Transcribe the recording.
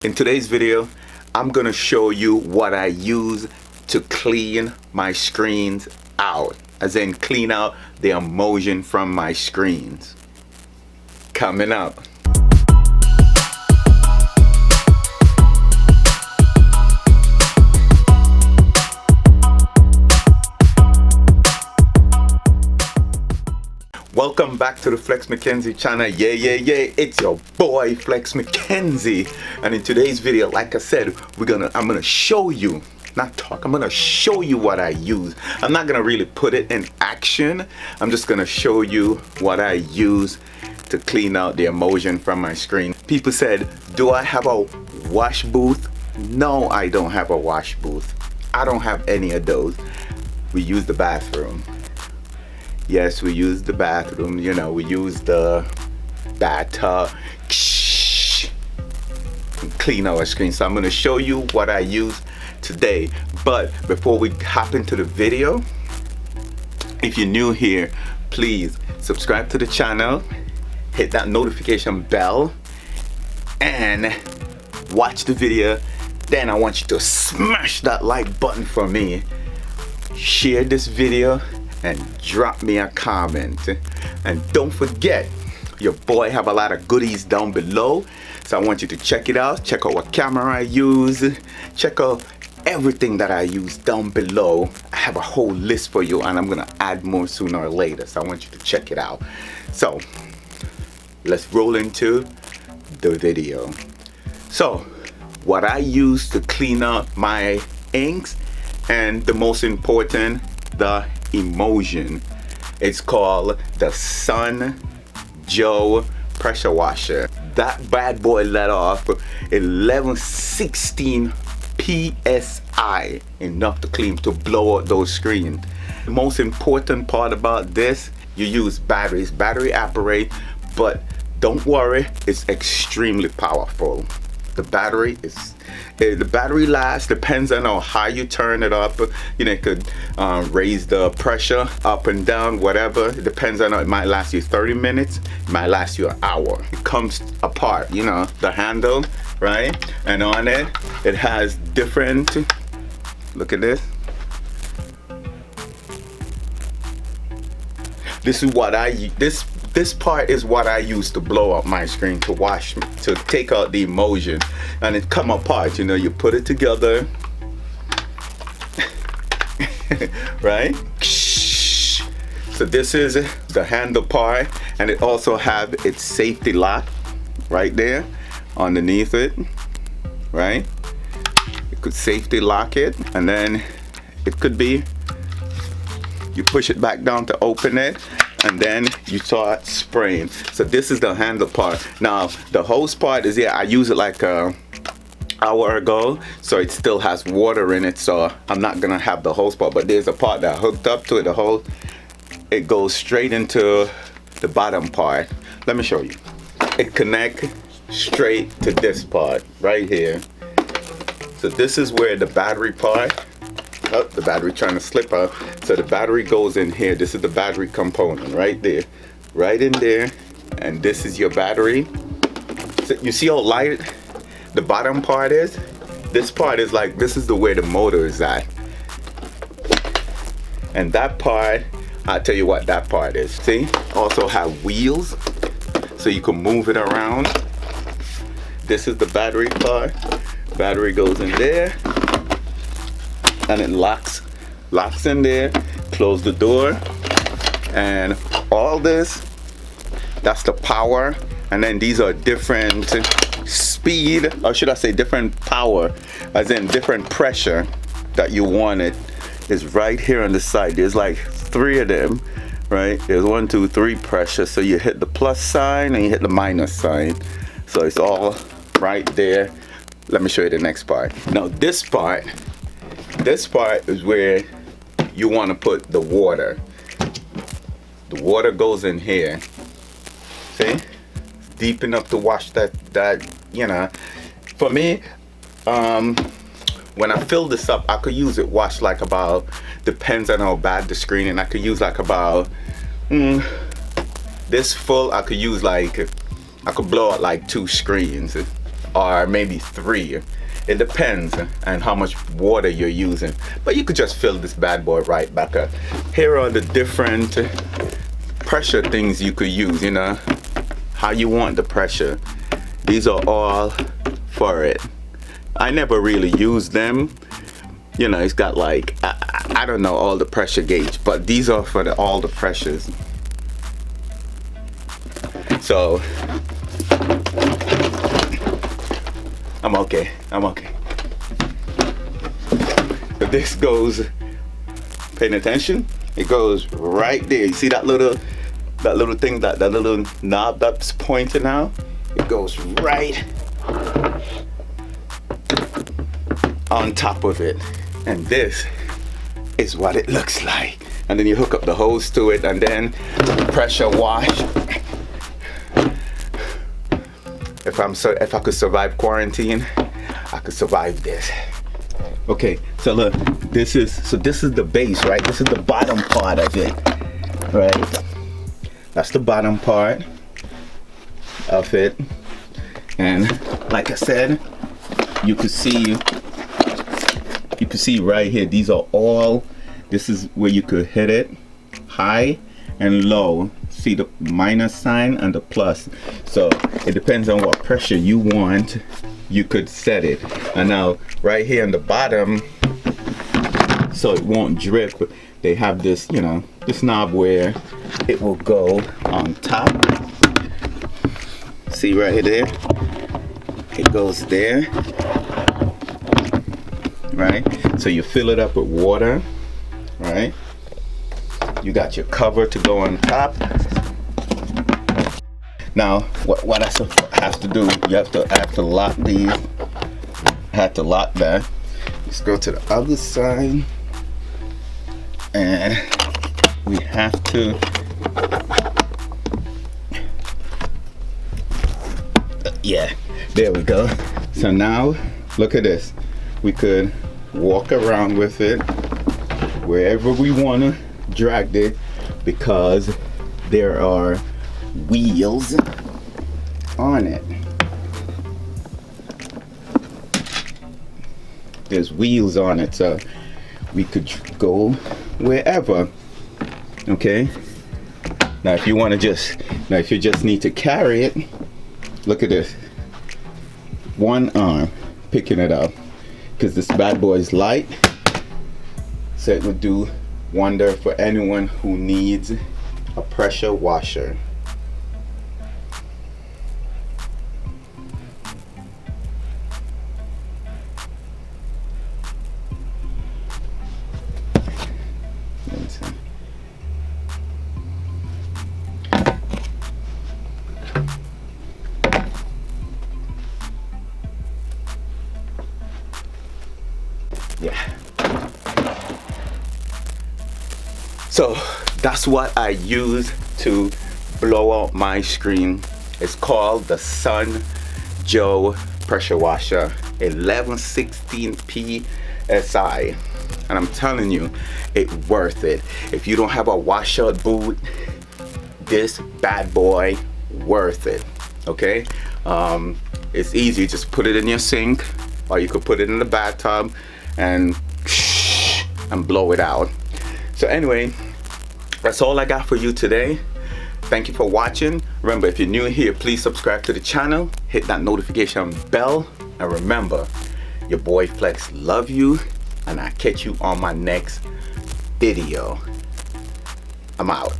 In today's video, I'm gonna show you what I use to clean my screens out, as in clean out the emulsion from my screens. Coming up. Welcome back to the Flex McKenzie channel. Yeah, it's your boy Flex McKenzie, and in today's video, like I said, I'm gonna show you, I'm gonna show you what I use. I'm not gonna really put it in action. I'm just gonna show you what I use to clean out the emulsion from my screen. People said, do I have a wash booth? No, I don't have a wash booth. I don't have any of those. We use the bathroom. Yes, we use the bathroom, you know, we use the bathtub, clean our screen. So I'm gonna show you what I use today. But before we hop into the video, if you're new here, please subscribe to the channel, hit that notification bell, and watch the video. Then I want you to smash that like button for me. Share this video and drop me a comment, and don't forget, your boy have a lot of goodies down below, so I want you to check it out. Check out what camera I use, check out everything that I use down below. I have a whole list for you, and I'm gonna add more sooner or later, so I want you to check it out. So let's roll into the video. So what I use to clean up my inks, and the most important, the emulsion. It's called the Sun Joe pressure washer. That bad boy let off 1116 psi, enough to clean, to blow out those screens. The most important part about this, you use batteries, battery operate, but don't worry, it's extremely powerful. The battery lasts, depends on how high you turn it up. You know, it could raise the pressure up and down, whatever. It depends on, it might last you 30 minutes, it might last you an hour. It comes apart, you know, the handle, right? And on it, it has different, look at this. This is what this part is what I use to blow up my screen, to wash, to take out the emulsion, and it come apart. You know, you put it together, right? So this is the handle part, and it also have its safety lock right there underneath it, right? It could safety lock it, and then it could be, you push it back down to open it, and then you start spraying. So this is the handle part. Now the hose part is, yeah, I use it like an hour ago, so it still has water in it, so I'm not gonna have the hose part, but there's a part that hooked up to it, the hose, it goes straight into the bottom part. Let me show you. It connects straight to this part right here. So this is where the battery part, oh, the battery trying to slip out. So the battery goes in here. This is the battery component right there, right in there, and this is your battery. So you see how light the bottom part is? This part is like, this is the way the motor is at, and that part, I'll tell you what that part is. See, also have wheels, so you can move it around. This is the battery part. Battery goes in there, and it locks in there. Close the door, and all this, that's the power. And then these are different speed, or should I say different power, as in different pressure that you want. It is right here on the side. There's like 3 of them, right? There's 1, 2, 3 pressure. So you hit the plus sign and you hit the minus sign, so it's all right there. Let me show you the next part. Now this part is where you want to put the water. The water goes in here. See? Deep enough to wash that, you know. For me, when I fill this up, I could use it wash like about, depends on how bad the screen, and I could use like about, this full, I could use like, I could blow out like 2 screens. or maybe 3. It depends on how much water you're using, but you could just fill this bad boy right back up. Here are the different pressure things you could use, you know, how you want the pressure. These are all for it. I never really use them. You know, it's got like, I don't know all the pressure gauge, but these are for all the pressures. So, I'm okay. So this goes, paying attention, it goes right there. You see that little thing, that little knob that's pointing out? It goes right on top of it. And this is what it looks like. And then you hook up the hose to it, and then pressure wash. If I could survive quarantine, I could survive this. Okay, so look, this is the base, right? This is the bottom part of it, right? That's the bottom part of it. And like I said, you can see right here, these are all, this is where you could hit it, high and low. See the minus sign and the plus. So it depends on what pressure you want, you could set it. And now right here on the bottom, so it won't drip, they have this, you know, this knob where it will go on top. See right there, it goes there, right? So you fill it up with water, right? You got your cover to go on top. Now, what I have to do, you have to lock these. I have to lock that. Let's go to the other side, and we have to. Yeah, there we go. So now, look at this. We could walk around with it wherever we want to drag it, because there are wheels on it. There's wheels on it, so we could go wherever. Okay, now if you just need to carry it, look at this, one arm picking it up, because this bad boy is light, so it would do wonder for anyone who needs a pressure washer. Yeah. So that's what I use to blow out my screen. It's called the Sun Joe pressure washer, 1116 PSI, and I'm telling you, it's worth it. If you don't have a washout boot, this bad boy worth it. Okay, it's easy. Just put it in your sink, or you could put it in the bathtub and blow it out. So anyway, that's all I got for you today. Thank you for watching. Remember, if you're new here, please subscribe to the channel, hit that notification bell, and remember, your boy Flex love you, and I'll catch you on my next video. I'm out.